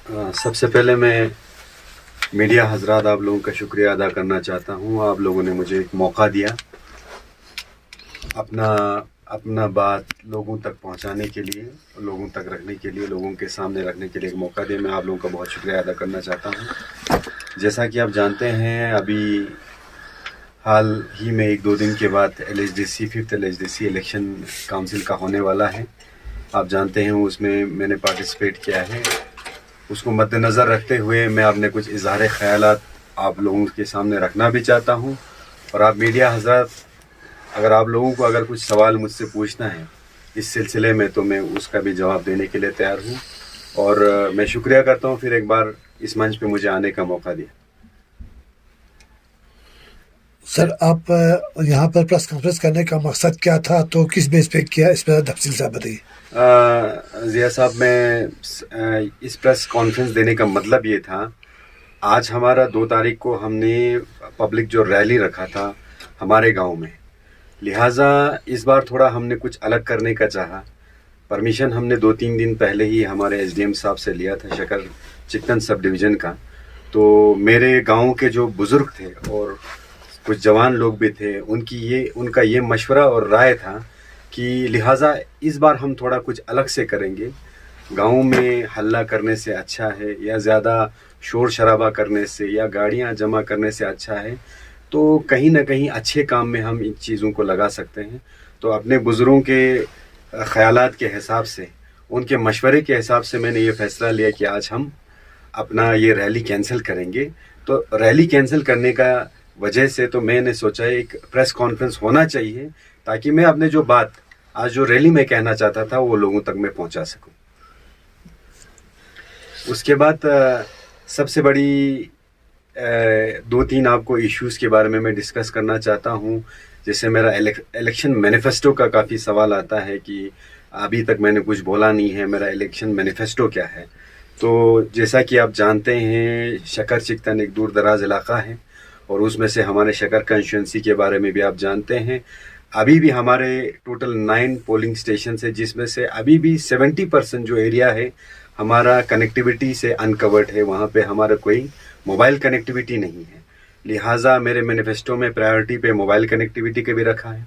सबसे पहले मैं मीडिया हजरात आप लोगों का शुक्रिया अदा करना चाहता हूँ। आप लोगों ने मुझे एक मौका दिया अपना अपना बात लोगों तक पहुँचाने के लिए, लोगों तक रखने के लिए, लोगों के सामने रखने के लिए एक मौका दिया। मैं आप लोगों का बहुत शुक्रिया अदा करना चाहता हूँ। जैसा कि आप जानते हैं, अभी हाल ही में 1-2 दिन के बाद LHDC 5th LHDC election council का होने वाला है। आप जानते हैं उसमें मैंने पार्टिसिपेट किया है। उसको मद्देनज़र रखते हुए मैं अपने कुछ इज़हार ख़यालात आप लोगों के सामने रखना भी चाहता हूँ। और आप मीडिया हज़रात, अगर आप लोगों को अगर कुछ सवाल मुझसे पूछना है इस सिलसिले में, तो मैं उसका भी जवाब देने के लिए तैयार हूँ। और मैं शुक्रिया करता हूँ फिर एक बार इस मंच पे मुझे आने का मौका दिया। सर, आप यहाँ पर प्रेस कॉन्फ्रेंस करने का मकसद क्या था, तो किस बेस पे किया, इस पर तफसील से बताइए। ज़िया साहब, मैं इस प्रेस कॉन्फ्रेंस देने का मतलब ये था, आज हमारा 2 तारीख को हमने पब्लिक जो रैली रखा था हमारे गांव में, लिहाजा इस बार थोड़ा हमने कुछ अलग करने का चाहा। परमिशन हमने 2-3 दिन पहले ही हमारे SDM साहब से लिया था, शकर चिकन सब डिवीज़न का। तो मेरे गांव के जो बुज़ुर्ग थे और कुछ जवान लोग भी थे, उनका ये मशवरा और राय था कि लिहाजा इस बार हम थोड़ा कुछ अलग से करेंगे। गाँव में हल्ला करने से अच्छा है या ज़्यादा शोर शराबा करने से या गाड़ियाँ जमा करने से अच्छा है, तो कहीं ना कहीं अच्छे काम में हम इन चीज़ों को लगा सकते हैं। तो अपने बुज़ुर्गों के ख़यालात के हिसाब से, उनके मशवरे के हिसाब से मैंने ये फ़ैसला लिया कि आज हम अपना ये रैली कैंसिल करेंगे। तो रैली कैंसिल करने का वजह से तो मैंने सोचा एक प्रेस कॉन्फ्रेंस होना चाहिए, ताकि मैं अपने जो बात आज जो रैली में कहना चाहता था वो लोगों तक मैं पहुंचा सकूं। उसके बाद सबसे बड़ी 2-3 आपको इश्यूज़ के बारे में मैं डिस्कस करना चाहता हूं। जैसे मेरा इलेक्शन मैनिफेस्टो का काफ़ी सवाल आता है कि अभी तक मैंने कुछ बोला नहीं है, मेरा इलेक्शन मैनिफेस्टो क्या है। तो जैसा कि आप जानते हैं, शकर चिकतन एक दूर दराज इलाका है और उसमें से हमारे शकर कंस्टिट्यूंसी के बारे में भी आप जानते हैं। अभी भी हमारे टोटल 9 पोलिंग स्टेशन है, जिसमें से अभी भी 70% जो एरिया है हमारा कनेक्टिविटी से अनकवर्ड है। वहाँ पे हमारा कोई मोबाइल कनेक्टिविटी नहीं है। लिहाजा मेरे मैनिफेस्टो में प्रायोरिटी पे मोबाइल कनेक्टिविटी के भी रखा है।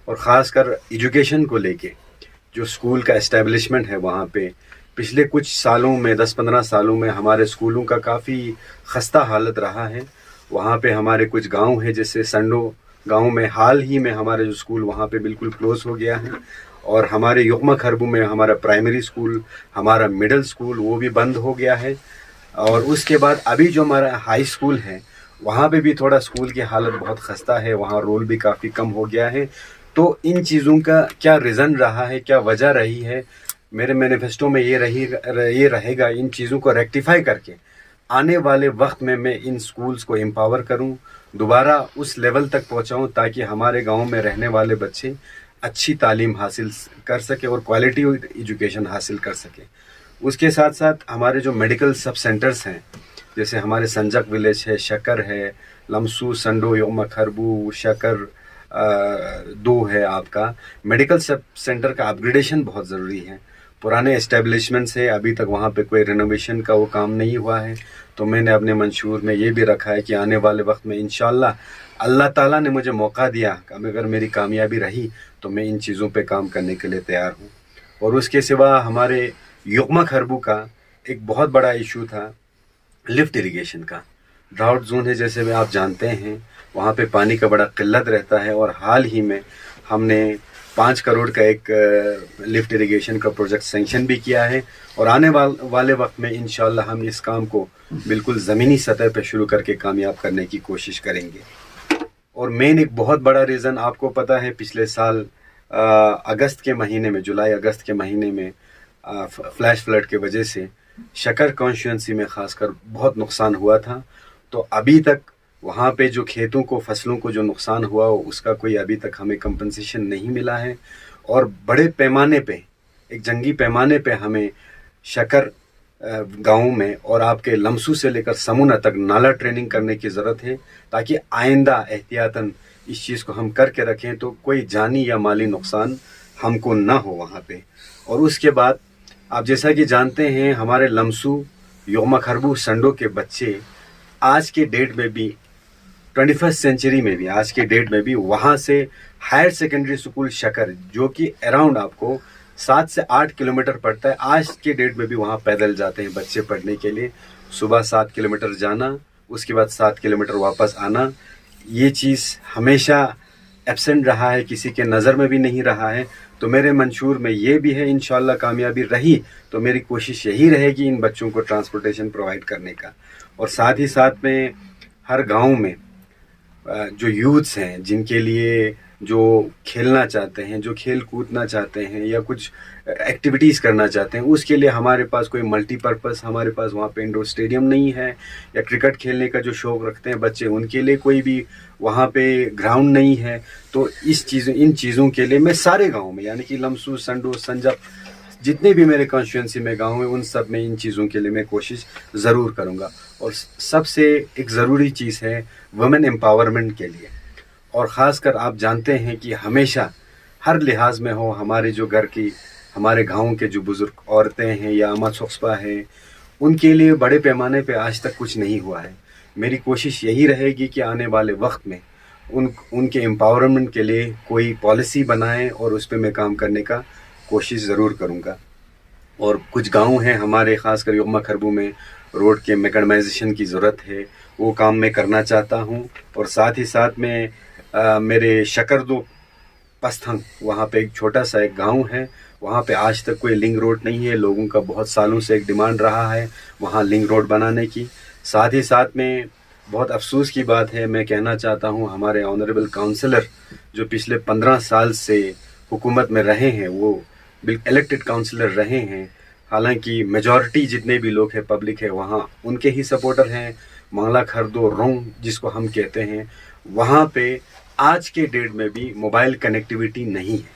और ख़ासकर एजुकेशन को लेके जो स्कूल का एस्टेब्लिशमेंट है, वहाँ पे पिछले कुछ सालों में 10-15 सालों में हमारे स्कूलों का काफ़ी खस्ता हालत रहा है। वहाँ पे हमारे कुछ गांव है, जैसे संडो गांव में हाल ही में हमारे जो स्कूल वहाँ पे बिल्कुल क्लोज हो गया है। और हमारे युक्मा खरबू में हमारा प्राइमरी स्कूल, हमारा मिडिल स्कूल वो भी बंद हो गया है। और उसके बाद अभी जो हमारा हाई स्कूल है वहाँ पे भी थोड़ा स्कूल की हालत बहुत खस्ता है, वहाँ रोल भी काफ़ी कम हो गया है। तो इन चीज़ों का क्या रीज़न रहा है, क्या वजह रही है, मेरे मैनिफेस्टो में ये रहेगा इन चीज़ों को रेक्टिफाई करके आने वाले वक्त में मैं इन स्कूल्स को एम्पावर करूं, दोबारा उस लेवल तक पहुंचाऊं, ताकि हमारे गांव में रहने वाले बच्चे अच्छी तालीम हासिल कर सके और क्वालिटी एजुकेशन हासिल कर सके। उसके साथ साथ हमारे जो मेडिकल सब सेंटर्स हैं, जैसे हमारे संजक विलेज है, शकर है, लमसू, संडो, योमा खरबू, शकर 2 है, आपका मेडिकल सब सेंटर का अपग्रेडेशन बहुत ज़रूरी है। पुराने एस्टेब्लिशमेंट से अभी तक वहाँ पे कोई रेनोवेशन का वो काम नहीं हुआ है। तो मैंने अपने मंशूर में ये भी रखा है कि आने वाले वक्त में इंशाल्लाह अल्लाह ताला ने मुझे मौका दिया, अगर मेरी कामयाबी रही तो मैं इन चीज़ों पे काम करने के लिए तैयार हूँ। और उसके सिवा हमारे युक्मा खरबू का एक बहुत बड़ा इशू था लिफ्ट इरिगेशन का। ड्राउट जोन है, जैसे आप जानते हैं, वहाँ पे पानी का बड़ा किल्लत रहता है। और हाल ही में हमने 5 करोड़ का एक लिफ्ट इरिगेशन का प्रोजेक्ट सेंक्शन भी किया है। और आने वाले वक्त में इंशाल्लाह हम इस काम को बिल्कुल ज़मीनी सतह पे शुरू करके कामयाब करने की कोशिश करेंगे। और मेन एक बहुत बड़ा रीज़न आपको पता है, पिछले साल अगस्त के महीने में, जुलाई अगस्त के महीने में फ्लैश फ्लड के वजह से शकर कॉन्स्टिट्यूंसी में ख़ासकर बहुत नुकसान हुआ था। तो अभी तक वहाँ पे जो खेतों को, फसलों को जो नुकसान हुआ, उसका कोई अभी तक हमें कंपनसेशन नहीं मिला है। और बड़े पैमाने पे, एक जंगी पैमाने पे हमें शकर गाँव में और आपके लमसू से लेकर समूना तक नाला ट्रेनिंग करने की ज़रूरत है, ताकि आइंदा एहतियातन इस चीज़ को हम करके रखें तो कोई जानी या माली नुकसान हमको ना हो वहाँ पे। और उसके बाद आप जैसा कि जानते हैं, हमारे लमसू योमा खरबू संडो के बच्चे आज के डेट में भी 21st सेंचुरी में भी आज के डेट में भी वहाँ से हायर सेकेंडरी स्कूल शकर जो कि अराउंड आपको 7 से 8 किलोमीटर पड़ता है, आज के डेट में भी वहाँ पैदल जाते हैं बच्चे पढ़ने के लिए। सुबह 7 किलोमीटर जाना, उसके बाद 7 किलोमीटर वापस आना, ये चीज़ हमेशा एब्सेंट रहा है, किसी के नज़र में भी नहीं रहा है। तो मेरे मंशूर में ये भी है, इंशाल्लाह कामयाबी रही तो मेरी कोशिश यही रहेगी इन बच्चों को ट्रांसपोर्टेशन प्रोवाइड करने का। और साथ ही साथ में हर गांव में जो यूथ्स हैं जिनके लिए जो खेलना चाहते हैं, जो खेल कूदना चाहते हैं या कुछ एक्टिविटीज़ करना चाहते हैं, उसके लिए हमारे पास कोई मल्टीपर्पज़, हमारे पास वहाँ पे इंडोर स्टेडियम नहीं है। या क्रिकेट खेलने का जो शौक़ रखते हैं बच्चे, उनके लिए कोई भी वहाँ पे ग्राउंड नहीं है। तो इन चीज़ों के लिए मैं सारे गाँव में, यानी कि लमसू, संडो, संजब, जितने भी मेरे कॉन्स्टिट्यूंसी में गाँव हैं, उन सब में इन चीज़ों के लिए मैं कोशिश ज़रूर करूँगा। और सबसे एक ज़रूरी चीज़ है वुमेन एम्पावरमेंट के लिए, और ख़ासकर आप जानते हैं कि हमेशा हर लिहाज में हो, हमारे जो घर की, हमारे गाँव के जो बुज़ुर्ग औरतें हैं या अमा सोक्सपा हैं, उनके लिए बड़े पैमाने पे आज तक कुछ नहीं हुआ है। मेरी कोशिश यही रहेगी कि आने वाले वक्त में उनके एम्पावरमेंट के लिए कोई पॉलिसी बनाएं और उस पर मैं काम करने का कोशिश ज़रूर करूँगा। और कुछ गांव हैं हमारे, ख़ासकर योमा खरबू में रोड के मैकेडमाइजेशन की ज़रूरत है, वो काम मैं करना चाहता हूँ। और साथ ही साथ में मेरे शकरदो पस्थंग, वहाँ पे एक छोटा सा एक गांव है, वहाँ पे आज तक कोई लिंक रोड नहीं है। लोगों का बहुत सालों से एक डिमांड रहा है वहाँ लिंक रोड बनाने की। साथ ही साथ में बहुत अफसोस की बात है, मैं कहना चाहता हूँ, हमारे ऑनरेबल काउंसलर जो पिछले 15 साल से हुकूमत में रहे हैं, वो इलेक्टेड काउंसलर रहे हैं, हालांकि मेजॉरिटी जितने भी लोग हैं, पब्लिक है, वहाँ उनके ही सपोर्टर हैं। मंगला खरदो रोंग जिसको हम कहते हैं, वहाँ पे आज के डेट में भी मोबाइल कनेक्टिविटी नहीं है।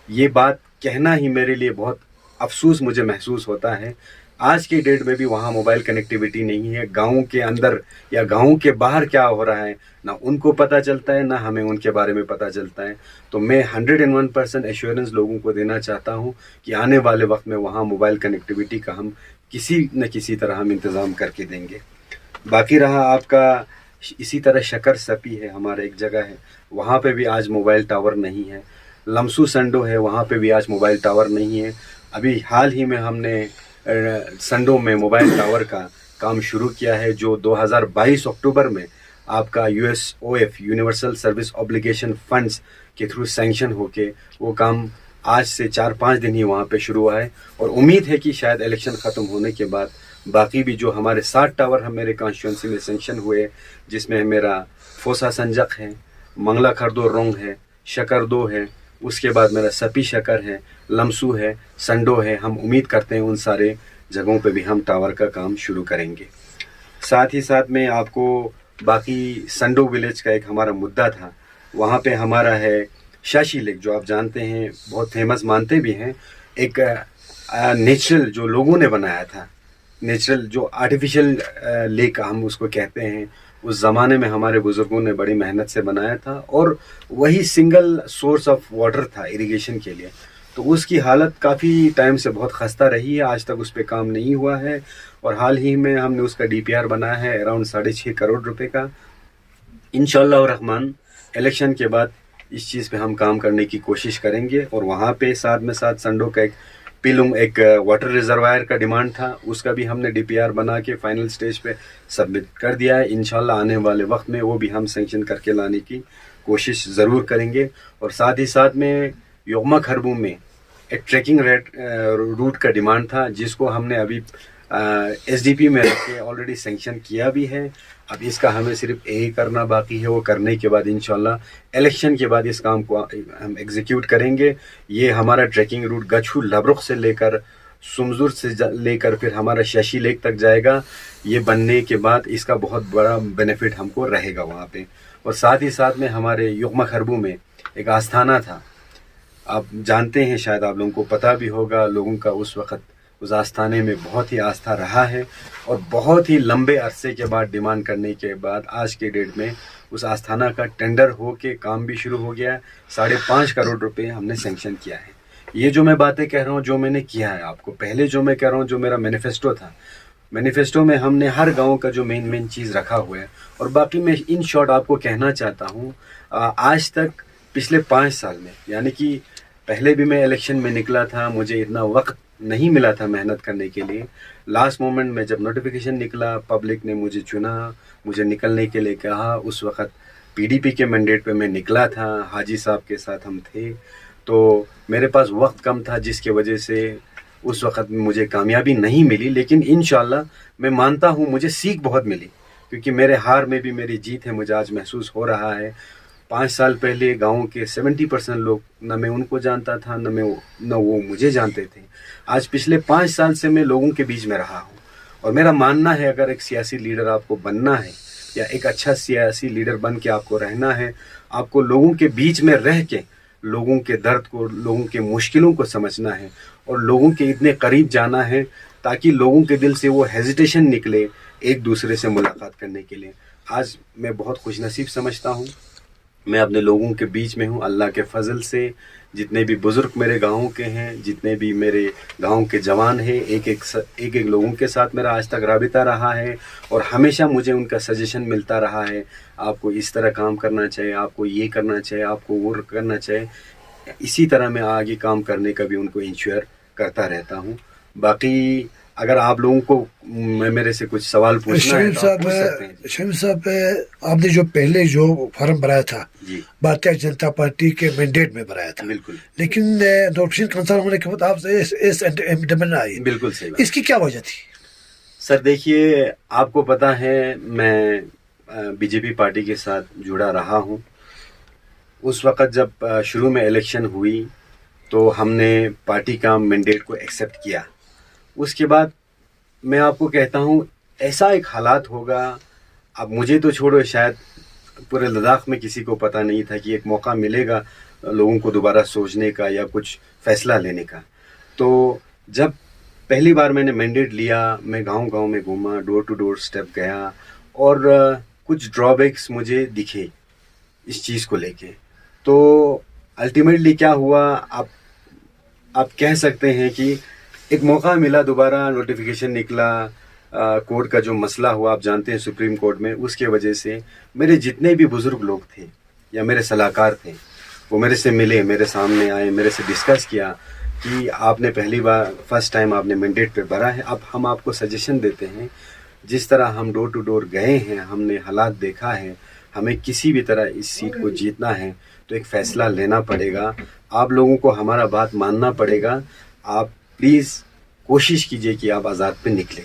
ये बात कहना ही मेरे लिए बहुत अफसोस मुझे महसूस होता है। आज के डेट में भी वहाँ मोबाइल कनेक्टिविटी नहीं है। गाँव के अंदर या गाँव के बाहर क्या हो रहा है ना उनको पता चलता है, ना हमें उनके बारे में पता चलता है। तो मैं 101% एश्योरेंस लोगों को देना चाहता हूँ कि आने वाले वक्त में वहाँ मोबाइल कनेक्टिविटी का हम किसी न किसी तरह हम इंतज़ाम करके देंगे। बाकी रहा आपका, इसी तरह शकर सपी है, हमारा एक जगह है, वहाँ पे भी आज मोबाइल टावर नहीं है। लमसू संडो है, वहाँ पे भी आज मोबाइल टावर नहीं है। अभी हाल ही में हमने संडो में मोबाइल टावर का काम शुरू किया है, जो 2022 अक्टूबर में आपका USOF universal service obligation funds के थ्रू सैंक्शन होके वो काम आज से 4-5 दिन ही वहाँ पे शुरू हुआ है। और उम्मीद है कि शायद इलेक्शन ख़त्म होने के बाद बाकी भी जो हमारे 7 टावर हम मेरे कॉन्स्टिट्यूंसी में सैंक्शन हुए, जिसमें मेरा फोसा संजक है, मंगला खरदो रोंग है, शकर 2 है, उसके बाद मेरा सपी शकर है, लमसू है, संडो है, हम उम्मीद करते हैं उन सारे जगहों पे भी हम टावर का काम शुरू करेंगे। साथ ही साथ में आपको बाकी संडो विलेज का एक हमारा मुद्दा था, वहाँ पे हमारा है शाशी लेक, जो आप जानते हैं बहुत फेमस मानते भी हैं। एक नेचुरल जो लोगों ने बनाया था, नेचुरल जो आर्टिफिशियल लेक हम उसको कहते हैं, उस ज़माने में हमारे बुज़ुर्गों ने बड़ी मेहनत से बनाया था और वही सिंगल सोर्स ऑफ वाटर था इरिगेशन के लिए। तो उसकी हालत काफ़ी टाइम से बहुत खस्ता रही है, आज तक उस पर काम नहीं हुआ है। और हाल ही में हमने उसका DPR बनाया है अराउंड 6.5 करोड़ रुपए का। इंशाअल्लाह रहमान इलेक्शन के बाद इस चीज़ पे हम काम करने की कोशिश करेंगे। और वहाँ पे साथ में साथ संडो का एक पिलुंग एक वाटर रिजर्वायर का डिमांड था, उसका भी हमने DPR बना के फाइनल स्टेज पे सबमिट कर दिया है। इंशाल्लाह आने वाले वक्त में वो भी हम सैंक्शन करके लाने की कोशिश ज़रूर करेंगे। और साथ ही साथ में योमा खरबू में एक ट्रैकिंग रूट का डिमांड था, जिसको हमने अभी SDP में रख के ऑलरेडी सैंक्शन किया भी है। अब इसका हमें सिर्फ करना बाकी है, वो करने के बाद इंशाल्लाह इलेक्शन के बाद इस काम को हम एग्जीक्यूट करेंगे। ये हमारा ट्रैकिंग रूट गच्छू लबरुख से लेकर सुमजुर से लेकर फिर हमारा शशि लेक तक जाएगा। ये बनने के बाद इसका बहुत बड़ा बेनिफिट हमको रहेगा वहाँ पे। और साथ ही साथ में हमारे योमा खरबू में एक आस्थाना था, आप जानते हैं, शायद आप लोगों को पता भी होगा, लोगों का उस वक़्त उस आस्थाने में बहुत ही आस्था रहा है। और बहुत ही लंबे अरसे के बाद डिमांड करने के बाद आज के डेट में उस आस्थाना का टेंडर हो के काम भी शुरू हो गया है। 5.5 करोड़ रुपए हमने सैंक्शन किया है। ये जो मैं बातें कह रहा हूँ, जो मैंने किया है, आपको पहले जो मैं कह रहा हूँ, जो मेरा मैनिफेस्टो था, मैनिफेस्टो में हमने हर गांव का जो मेन चीज़ रखा हुआ है। और बाकी मैं इन शॉर्ट आपको कहना चाहता हूँ, आज तक पिछले 5 साल में, यानी कि पहले भी मैं इलेक्शन में निकला था, मुझे इतना वक्त नहीं मिला था मेहनत करने के लिए। लास्ट मोमेंट में जब नोटिफिकेशन निकला, पब्लिक ने मुझे चुना, मुझे निकलने के लिए कहा। उस वक्त पीडीपी के मैंडेट पे मैं निकला था, हाजी साहब के साथ हम थे, तो मेरे पास वक्त कम था, जिसकी वजह से उस वक्त मुझे कामयाबी नहीं मिली। लेकिन इंशाल्लाह मैं मानता हूँ मुझे सीख बहुत मिली, क्योंकि मेरे हार में भी मेरी जीत है, मुझे आज महसूस हो रहा है। 5 साल पहले गाँव के 70% लोग, न मैं उनको जानता था, न वो मुझे जानते थे। आज पिछले 5 साल से मैं लोगों के बीच में रहा हूँ, और मेरा मानना है अगर एक सियासी लीडर आपको बनना है, या एक अच्छा सियासी लीडर बन के आपको रहना है, आपको लोगों के बीच में रह के लोगों के दर्द को, लोगों के मुश्किलों को समझना है, और लोगों के इतने करीब जाना है ताकि लोगों के दिल से वो हेजिटेशन निकले एक दूसरे से मुलाकात करने के लिए। आज मैं बहुत खुशनसीब समझता हूँ, मैं अपने लोगों के बीच में हूँ। अल्लाह के फजल से जितने भी बुज़ुर्ग मेरे गाँव के हैं, जितने भी मेरे गाँव के जवान हैं, एक एक लोगों के साथ मेरा आज तक राबिता रहा है, और हमेशा मुझे उनका सजेशन मिलता रहा है, आपको इस तरह काम करना चाहिए, आपको ये करना चाहिए, आपको वो करना चाहिए। इसी तरह मैं आगे काम करने का भी उनको इंश्योर करता रहता हूँ। बाकी अगर आप लोगों को मेरे से कुछ सवाल पूछना है तो आप पूछ सकते हैं। शमीम साहब, आपने जो पहले जो फॉर्म भराया था जी, भारतीय जनता पार्टी के मैंडेट में भराया था, बिल्कुल, लेकिन नोटिफिकेशन कैंसिल होने के बाद आप इस एमडीएम आई, बिल्कुल सही बात। इसकी क्या वजह थी? सर देखिए, आपको पता है मैं बीजेपी पार्टी के साथ जुड़ा रहा हूँ। उस वक़्त जब शुरू में इलेक्शन हुई तो हमने पार्टी का मैंडेट को एक्सेप्ट किया। उसके बाद मैं आपको कहता हूँ, ऐसा एक हालात होगा, अब मुझे तो छोड़ो, शायद पूरे लद्दाख में किसी को पता नहीं था कि एक मौका मिलेगा लोगों को दोबारा सोचने का या कुछ फैसला लेने का। तो जब पहली बार मैंने मैंडेट लिया, मैं गांव-गांव में घूमा, डोर टू डोर स्टेप गया, और कुछ ड्रॉबैक्स मुझे दिखे इस चीज़ को लेके। तो अल्टीमेटली क्या हुआ, आप कह सकते हैं कि एक मौका मिला, दोबारा नोटिफिकेशन निकला, कोर्ट का जो मसला हुआ आप जानते हैं सुप्रीम कोर्ट में, उसके वजह से मेरे जितने भी बुज़ुर्ग लोग थे या मेरे सलाहकार थे, वो मेरे से मिले, मेरे सामने आए, मेरे से डिस्कस किया कि आपने पहली बार फर्स्ट टाइम आपने मैंडेट पे भरा है, अब हम आपको सजेशन देते हैं, जिस तरह हम डोर टू डोर गए हैं, हमने हालात देखा है, हमें किसी भी तरह इस सीट को जीतना है तो एक फ़ैसला लेना पड़ेगा, आप लोगों को हमारा बात मानना पड़ेगा, आप प्लीज़ कोशिश कीजिए कि आप आज़ाद पे निकले।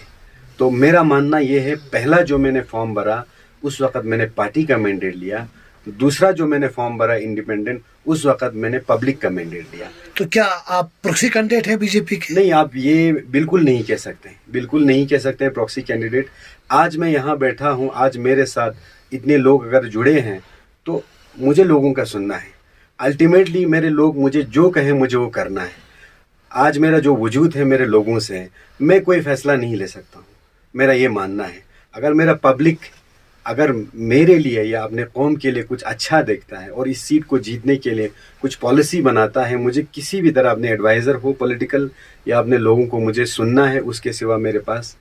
तो मेरा मानना ये है, पहला जो मैंने फॉर्म भरा उस वक़्त मैंने पार्टी का मैंडेट लिया, दूसरा जो मैंने फॉर्म भरा इंडिपेंडेंट, उस वक़्त मैंने पब्लिक का मैंडेट लिया। तो क्या आप प्रॉक्सी कैंडिडेट हैं बीजेपी के? नहीं, आप ये बिल्कुल नहीं कह सकते, बिल्कुल नहीं कह सकते प्रॉक्सी कैंडिडेट। आज मैं यहाँ बैठा हूँ, आज मेरे साथ इतने लोग अगर जुड़े हैं तो मुझे लोगों का सुनना है। अल्टीमेटली मेरे लोग मुझे जो कहें मुझे वो करना है। आज मेरा जो वजूद है मेरे लोगों से है, मैं कोई फ़ैसला नहीं ले सकता हूँ, मेरा ये मानना है। अगर मेरा पब्लिक अगर मेरे लिए या अपने कौम के लिए कुछ अच्छा देखता है और इस सीट को जीतने के लिए कुछ पॉलिसी बनाता है, मुझे किसी भी तरह अपने एडवाइज़र हो पॉलिटिकल या अपने लोगों को मुझे सुनना है, उसके सिवा मेरे पास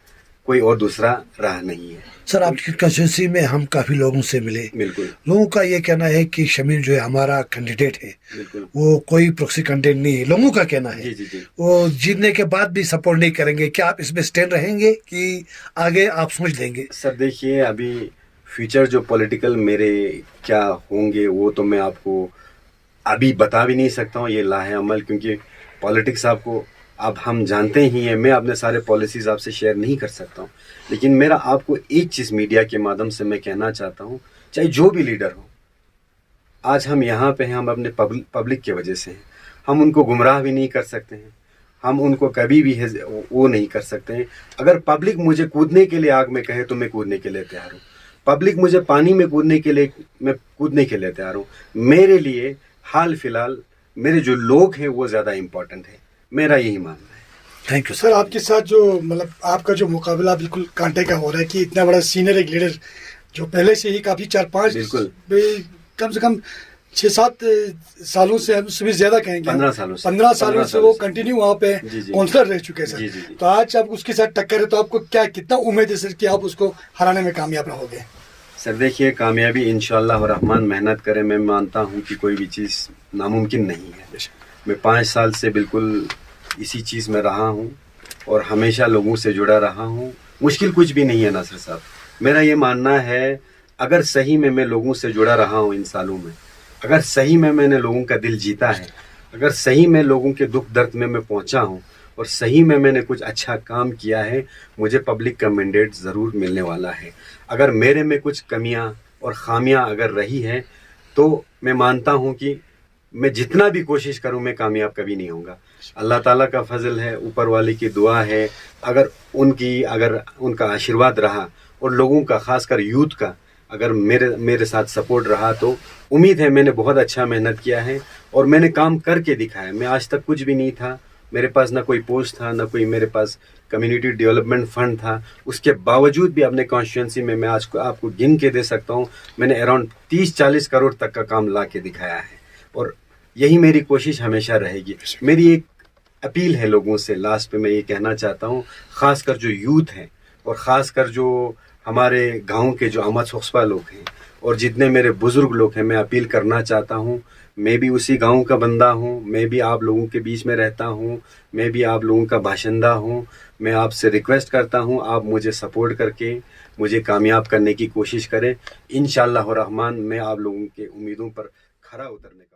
कोई और दूसरा राह नहीं है। सर, आपकी कंस्टिट्यूंसी में हम काफ़ी लोगों से मिले, बिल्कुल, लोगों का ये कहना है कि शमीम जो है हमारा कैंडिडेट है, बिल्कुल, वो कोई प्रॉक्सी कैंडिडेट नहीं है। लोगों का कहना है जी जी जी। वो जीतने के बाद भी सपोर्ट नहीं करेंगे। क्या आप इसमें स्टैंड रहेंगे कि आगे आप सोच लेंगे? सर देखिए, अभी फ्यूचर जो पॉलिटिकल मेरे क्या होंगे वो तो मैं आपको अभी बता भी नहीं सकता हूँ, ये लाहेअमल, क्योंकि पॉलिटिक्स आपको अब हम जानते ही हैं, मैं अपने सारे पॉलिसीज़ आपसे शेयर नहीं कर सकता हूँ। लेकिन मेरा आपको एक चीज़ मीडिया के माध्यम से मैं कहना चाहता हूँ, चाहे जो भी लीडर हो, आज हम यहाँ पे हैं, हम अपने पब्लिक की वजह से हैं। हम उनको गुमराह भी नहीं कर सकते हैं, हम उनको कभी भी वो नहीं कर सकते हैं। अगर पब्लिक मुझे कूदने के लिए आग में कहे तो मैं कूदने के लिए तैयार हूँ। पब्लिक मुझे पानी में कूदने के लिए, मैं कूदने के लिए तैयार हूँ। मेरे लिए हाल फिलहाल मेरे जो लोग हैं वो ज़्यादा इम्पोर्टेंट है, मेरा यही मानना है। Thank you sir. आपके साथ जो मतलब आपका जो मुकाबला बिल्कुल कांटे का हो रहा है कि इतना बड़ा सीनियर एक लीडर जो पहले से ही काफ़ी 4-5 बिल्कुल, कम से कम 6-7 सालों से, उससे भी ज्यादा कहेंगे, 15 सालों से 15 सालों से वो कंटिन्यू वहाँ पे जी, जी। काउंसलर रह चुके हैं सर। जी, जी, जी। तो आज आप उसके साथ टक्कर है, तो आपको क्या कितना उम्मीद है सर कि आप उसको हराने में कामयाब रहोगे? सर देखिए, कामयाबी इंशाअल्लाह रहमान, मेहनत करें। मैं मानता हूँ कि कोई भी चीज़ नामुमकिन नहीं है। मैं 5 साल से बिल्कुल इसी चीज़ में रहा हूँ और हमेशा लोगों से जुड़ा रहा हूँ। मुश्किल कुछ भी नहीं है नासिर साहब। मेरा ये मानना है, अगर सही में मैं लोगों से जुड़ा रहा हूँ इन सालों में, अगर सही में मैंने लोगों का दिल जीता है, अगर सही में लोगों के दुख दर्द में मैं पहुँचा हूँ और सही में मैंने कुछ अच्छा काम किया है, मुझे पब्लिक का मैंडेट ज़रूर मिलने वाला है। अगर मेरे में कुछ कमियां और खामियां अगर रही हैं, तो मैं मानता हूं कि मैं जितना भी कोशिश करूं, मैं कामयाब कभी नहीं होऊंगा। अल्लाह ताला का फजल है, ऊपर वाले की दुआ है, अगर उनका आशीर्वाद रहा और लोगों का, खासकर यूथ का अगर मेरे साथ सपोर्ट रहा, तो उम्मीद है मैंने बहुत अच्छा मेहनत किया है और मैंने काम करके दिखाया। मैं आज तक कुछ भी नहीं था, मेरे पास ना कोई पोस्ट था, ना कोई मेरे पास कम्युनिटी डेवलपमेंट फंड था। उसके बावजूद भी अपने कॉन्स्टिट्यूंसी में मैं आज को आपको गिन के दे सकता हूँ, मैंने अराउंड 30-40 करोड़ तक का काम ला के दिखाया है और यही मेरी कोशिश हमेशा रहेगी। मेरी एक अपील है लोगों से, लास्ट पे मैं ये कहना चाहता हूँ, ख़ासकर जो यूथ हैं और ख़ासकर जो हमारे गाँव के जो अमत खुशबा लोग हैं और जितने मेरे बुज़ुर्ग लोग हैं, मैं अपील करना चाहता हूँ। मैं भी उसी गांव का बंदा हूँ, मैं भी आप लोगों के बीच में रहता हूँ, मैं भी आप लोगों का बाशिंदा हूँ। मैं आपसे रिक्वेस्ट करता हूँ, आप मुझे सपोर्ट करके मुझे कामयाब करने की कोशिश करें। इंशाअल्लाह रहमान मैं आप लोगों के उम्मीदों पर खरा उतरने का